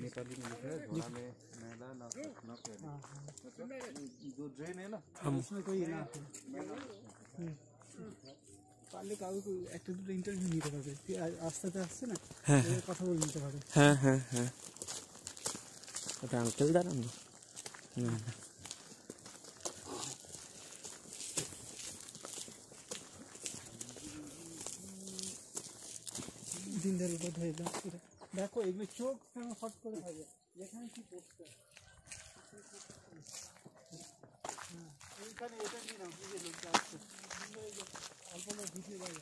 नेपाली में लिखा है घोड़ा में मैला न फैले, मतलब जो ड्रेन है ना उसमें कोई ना পারলে কাউকে একটা দুটো ইন্টারভিউ নিতে পারবে, আস্তে আসছে না কথা বলে নিতে পারবে। হ্যাঁ হ্যাঁ হ্যাঁ, ওটা আঙ্কেল দাঁড়ান না দিনদার উপর হয়ে যাও। দেখো এগুলো চোখ ফট করে হবে, যেখানে কি পড়ছে এইখানে এটা নিয়ে নাও, বুঝে লোক যাচ্ছে অল্প লোক ভিতরে যাবে।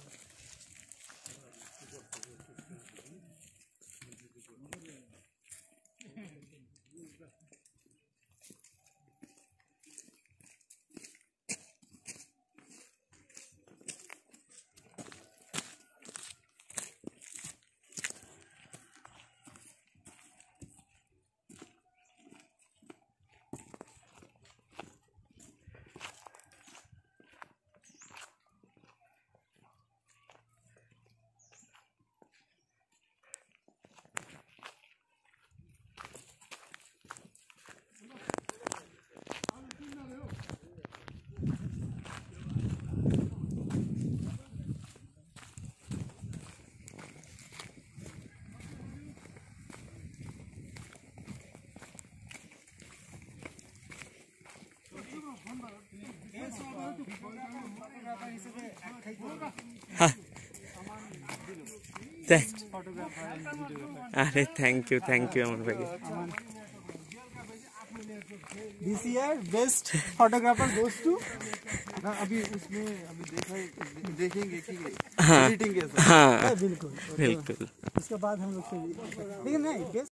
अरे थैंक यू अमन भाई। This year best photographer goes to. अभी उसमें अभी देखेंगे कि हाँ एडिटिंग कैसा। हाँ बिल्कुल बिल्कुल। उसके बाद हम लोग से लेकिन नहीं बेस्ट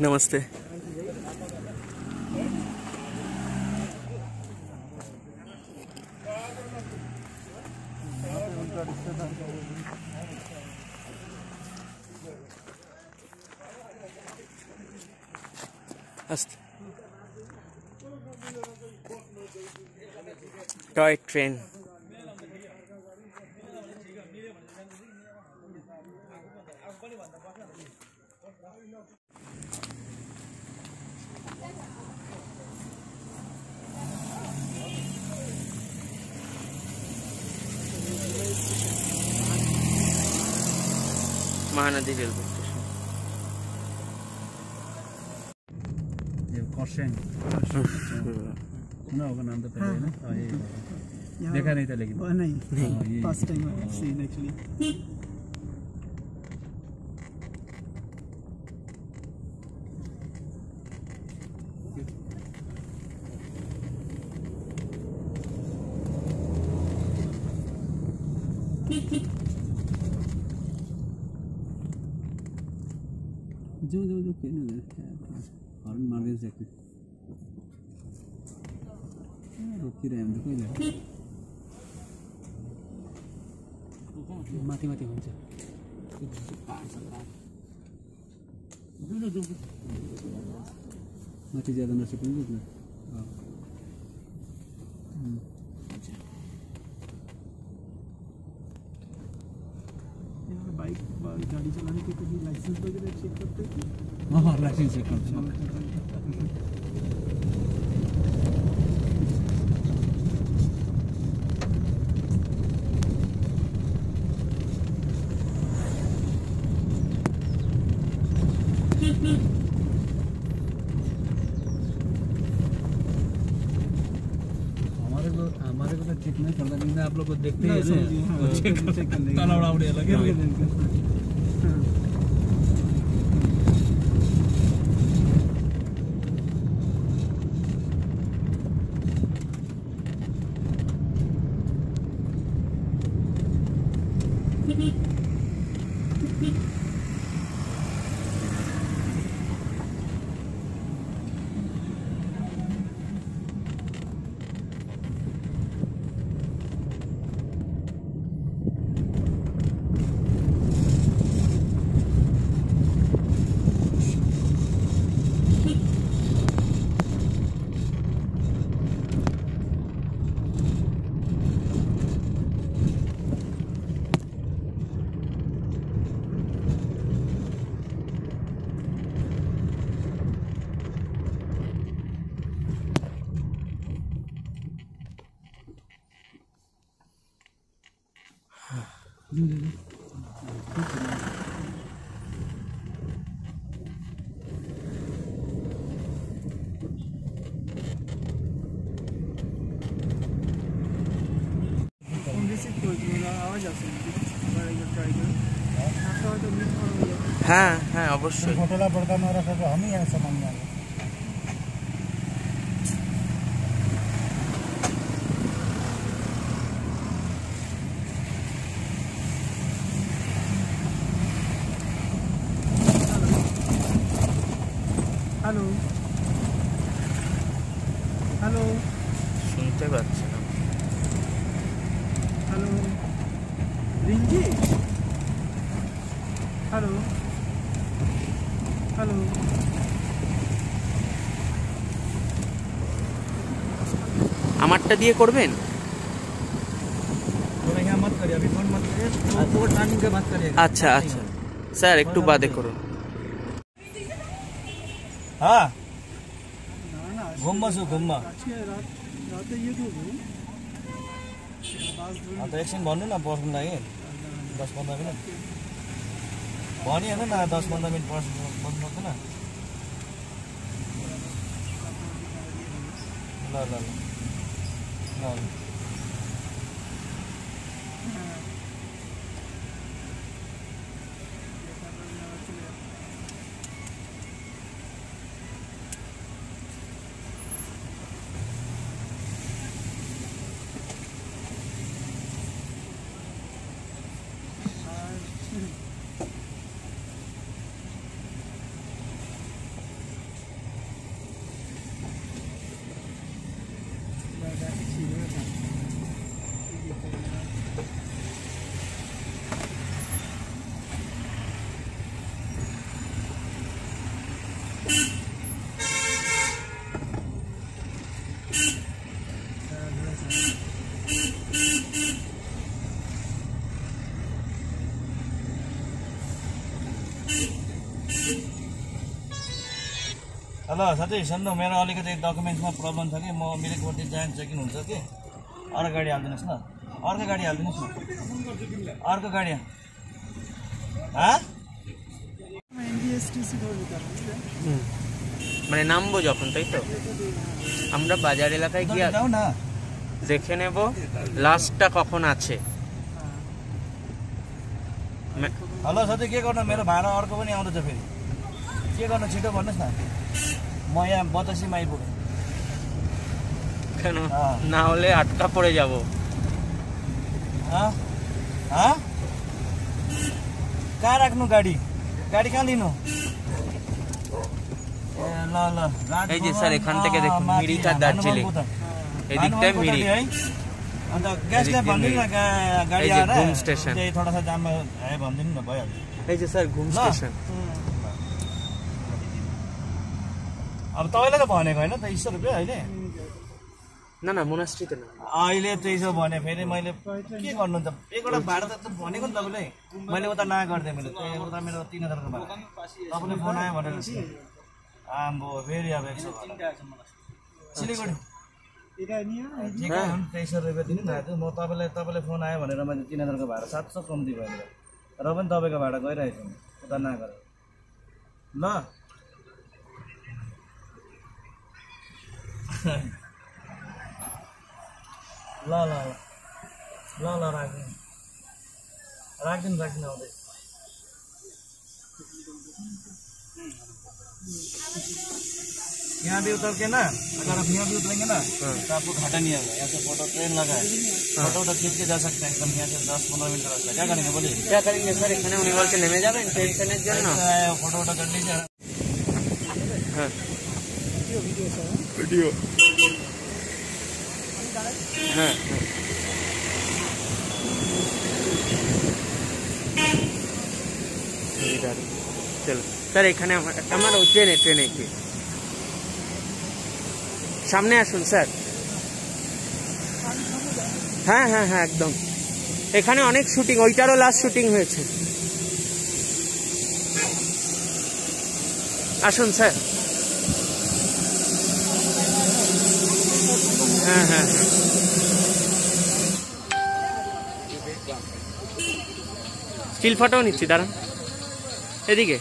नमस्ते। Toy train Mahanadi railway station. ये कॉर्शन सुना होगा नाम तो पहले ना। देखा नहीं था लेकिन नहीं first time I seen actually. जो हॉर्न मार दे सकते रोकी रहे हैं देखो माथि माथि हुन्छ माथि ज्यादा नसक्नु बुझ्नु। बाइक गाड़ी चलाने के कभी लाइसेंस वगैरह चेक करते हैं? हाँ लाइसेंस चेक करते हैं। हमारे को तो चेक नहीं करता, लेकिन आप लोग को देखते हैं चेक करने ताला उड़ा उड़े लगे हाँ हाँ अवश्य होटल बड़का में रखा तो हम ही यहाँ सामान में हेलो हेलो सुनते पाচ্ছি না हेलो रिंकी हेलो हेलो আমারটা দিয়ে করবেন थोड़ा यहाँ मत करिए अभी फोन मत करिए वो टाइमिंग के बात करिए আচ্ছা আচ্ছা স্যার একটু বাদে করুন हाँ ना ना घुम्मा छु घुम्मा अच्छी रात रात ये तो अन्त एकछिन भन्नु न पर्खिनु लागि 10-15 मिनट भनिहाल्नु न 10-15 मिनट पर्खिनु पर्दैन ल ल ल ल हेलो साथी सुन्नु मेरो अलिकति डकुमेन्ट्समा प्रब्लम छ कि म मिरिकपट्टि जान चेकिङ हुन्छ कि अर्को गाडी हालिदिनुहोस् न अर्को गाडी हालिदिनुहोस् न अर्को गाडी মানে নামবো যখন তাই তো আমরা বাজার এলাকায় গিয়ে যাও না দেখে নেব লাস্টটা কখন আছে हेलो साथी के गर्नु मेरो भाडा अर्को पनि आउँदैछ फेरि के गर्नु छिटो भन्नुहोस् न म यहाँ बतासीमा आइपुगेँ কেন না হলে আটকা পড়ে যাব कहाँ राख्नु गाडी गाडी कहाँ लिनु ए ल ल এই যে স্যার এখান থেকে দেখুন মিরিক আর দার্জিলিং এদিকটায় মিরিক अन्त ग्यासलाई भनिदिनु न गाडी এই যে आएर घुम स्टेशन त्यही थोडा सा जाममा आयो भनिदिनु न भइहाल्छ এই যে স্যার ঘুম স্টেশন अब तपाईँले त भनेको होइन 2300 रुपियाँ अहिले না না মোনাস্ট্রিতে না अहिले 2300 भने फेरि मैले के गर्नु त एकवटा भाडा त भनेको नि तपाईँले मैले उता ना गरिदिएँ मैले उता मेरो 3000 को भाडा तपाईँले फोन आयो भनेर आम्बो फेरि अब 100 सिलगढी ठिकै हो 2300 रुपियाँ दिनु न म तपाईँले फोन आयो भनेर मैले 3000 को भाडा 700 कम्ती भयो मेरो र पनि तपाईँको भाडा गइरहेको छु उता ना गरेर ल ल ल ल ल राखिदिनु आउँदै यहाँ भी उतर के ना अगर आप यहाँ भी उतरेंगे ना तो आपको घाटा नहीं आएगा यहाँ से फोटो ट्रेन लगा है फोटो खींच के जा सकते हैं एकदम यहाँ से 10-15 मिनट का रास्ता क्या करेंगे बोलिए क्या करेंगे सर এখানে উনি বলতে নেমে যাবেন টেনশনের জন্য फोटो कर लीजिए হ্যাঁ वीडियो হ্যাঁ চলো স্যার এখানে আমার ট্রেনে কি সামনে আসুন স্যার হ্যাঁ হ্যাঁ হ্যাঁ একদম এখানে অনেক শুটিং ওইটারও লাস্ট শুটিং হয়েছে আসুন স্যার হ্যাঁ হ্যাঁ হ্যাঁ স্টিল ফটোও নিচ্ছি, দাঁড়ান এদিকে।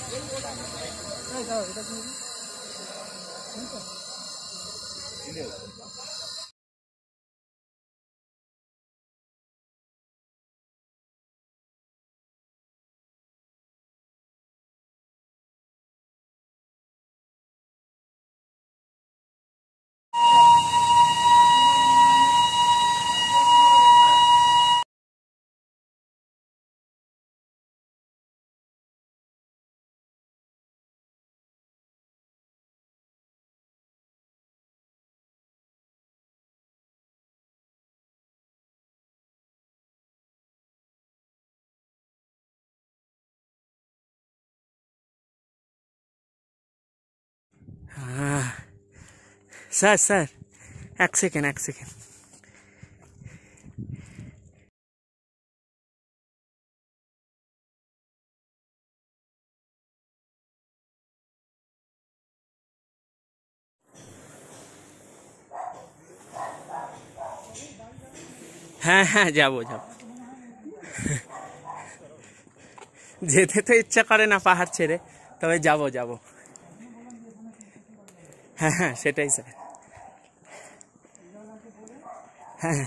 স্যার স্যার এক সেকেন্ড। হ্যাঁ যাবো। যেতে তো ইচ্ছা করে না পাহাড় ছেড়ে, তবে যাবো। হ্যাঁ সেটাই স্যার। হ্যাঁ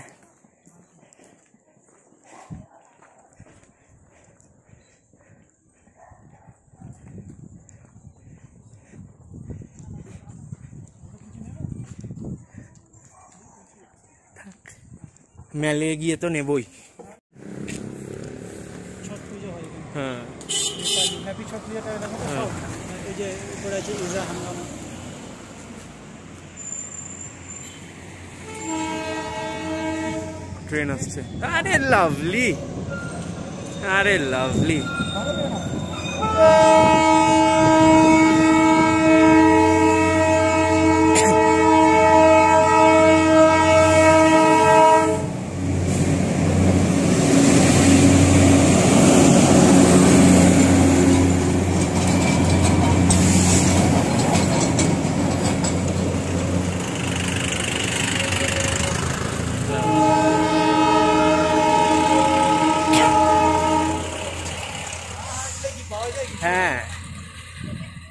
মেলে গিয়ে তো নেবই। ছট পুজো হয় এখানে। হ্যাঁ হ্যাপি ছট পুজোটা দেখো তো সব। এই যে উপরে আছে ইজা হাঙ্গামা। ট্রেন আসছে। আরে লাভলি। হ্যাঁ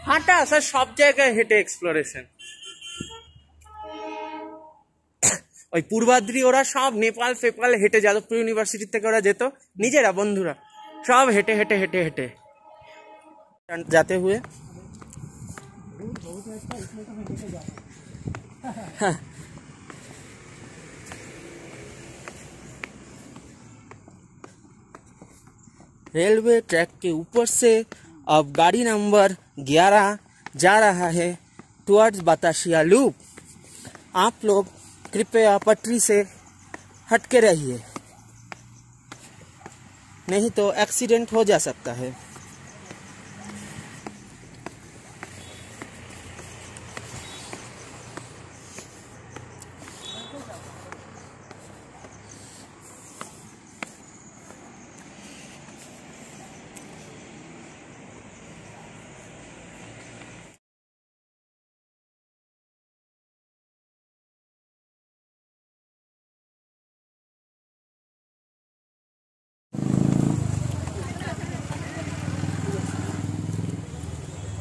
হাঁটা স্যার, সব জায়গায় হেঁটে এক্সপ্লোরেশন। ওই পূর্বাদ্রি ওরা সব নেপাল ফেপাল হেঁটে, যাদবপুর ইউনিভার্সিটি থেকে ওরা যেত নিজেরা বন্ধুরা, সব হেঁটে যাতে হুয়ে। रेलवे ट्रैक के ऊपर से अब गाड़ी नंबर 11 जा रहा है टुवर्ड्स बतासिया लूप। आप लोग कृपया पटरी से हटके रहिए, नहीं तो एक्सीडेंट हो जा सकता है।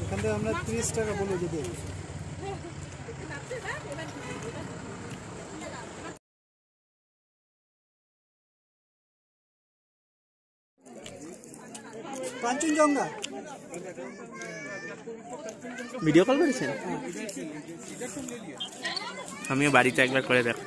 এখান থেকে আমরা 30 টাকা বলে যদি কাঞ্চনজঙ্ঘা ভিডিও কল করেছেন? আমিও বাড়িতে একবার করে দেখো।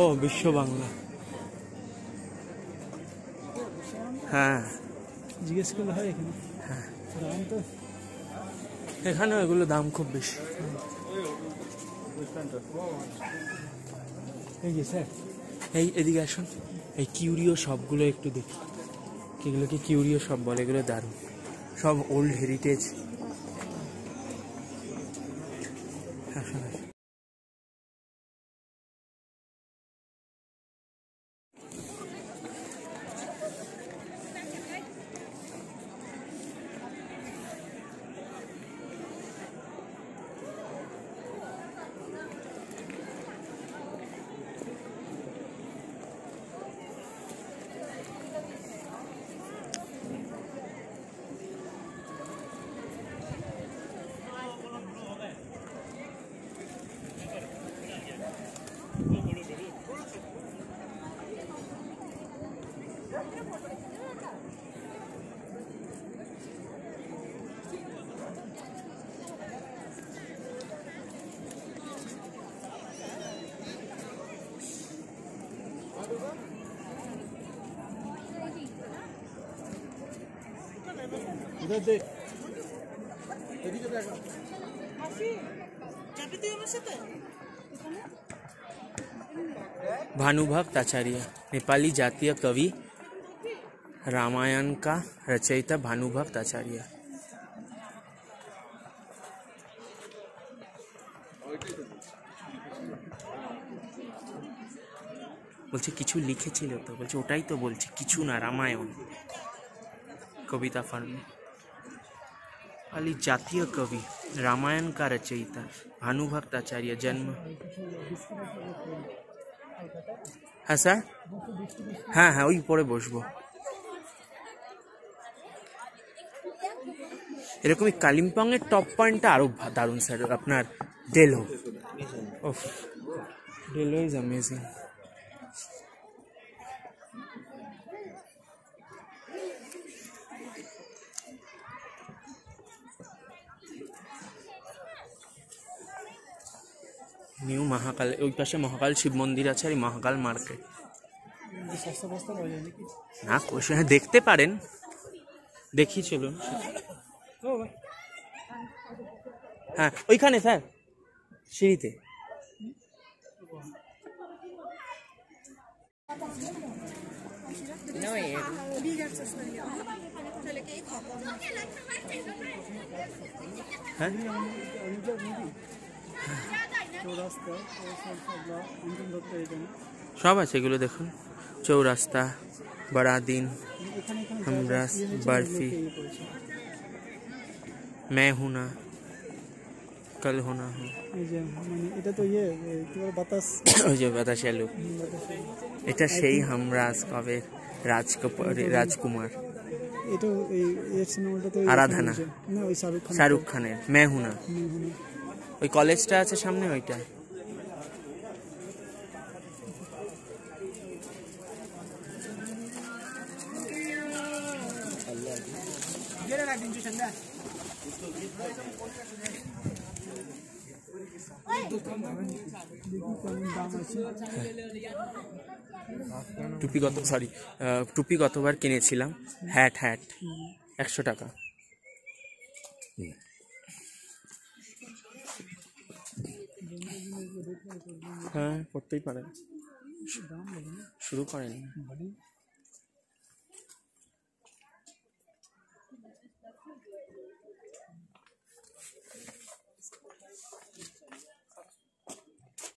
ও বিশ্ব বাংলা, হ্যাঁ জিজ্ঞেস করলে হয় এখানে। দাম তো এখানেও এগুলো দাম খুব বেশি। এই যে স্যার, এই এদিকে আসুন, এই কিউরিও সবগুলো একটু দেখি। এগুলোকে কিউরিও সব বলে, এগুলো দারুণ, সব ওল্ড হেরিটেজ। इधर देख, এদিকে দেখ। भानुभक्त आचार्य, नेपाली जातीय कवि, रामायण का रचयिता भानुभक्त आचार्य। বলছে কিছু লিখেছিল তো, বলছে ওটাই তো বলছি, কিছু না, রামায়ণ कविता फॉर्म में। नेपाली जातीय कवि, रामायण का रचयिता भानुभक्त आचार्य, जन्म। हाँ सर, हाँ हाँ, ওই পরে বসবো। এরকমই কালিম্পং এর টপ পয়েন্টটা আরো দারুণ স্যার, আপনার ডেলো। ওফ, ডেলো ইজ অ্যামেজিং। নিউ মহাকাল, ওই পাশে মহাকাল শিব মন্দির আছে, আর মহাকাল মার্কেট। না কোশ্চেন, হ্যাঁ দেখতে পারেন, দেখি চলুন। হ্যাঁ ওইখানে স্যার, সিঁড়িতে। হ্যাঁ সব আছে এগুলো দেখুন, চৌরাস্তা, বড়া দিন, हमरास, बर्फी, मैं हूं ना, कल होना हो, এটা তো ইয়ে কি বলে বাতাস, ওই যে বাতাসিয়া লোক, এটা সেই हमरास কবে রাজকুমার, এটা এই এর সিনেমাটা তো আরাধনা, না ওই শাহরুখ খানের मैं हूं ना, ওই কলেজটা আছে সামনে ওইটা। টুপি গতবার কিনেছিলাম, হ্যাট 100 টাকা। হ্যাঁ করতেই পারেন, শুরু করেন।